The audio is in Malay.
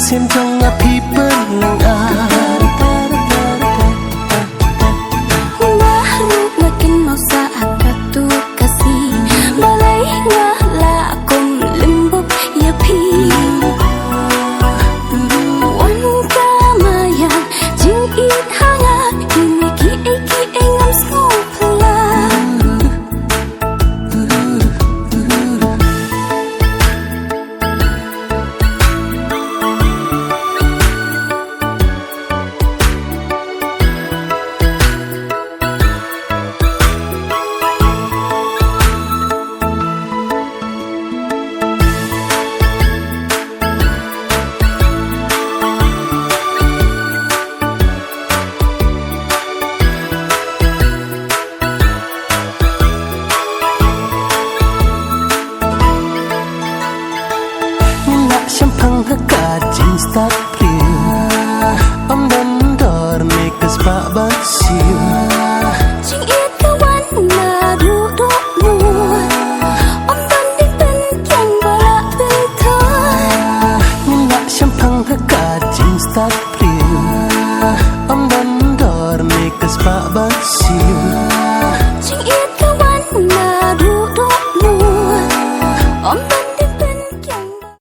sim trong ngap hi pen lang a baru makin mau saat katu kasih balai ngala kum lembut ya pi wan kamaya jing it hangat kini ki ngam skopla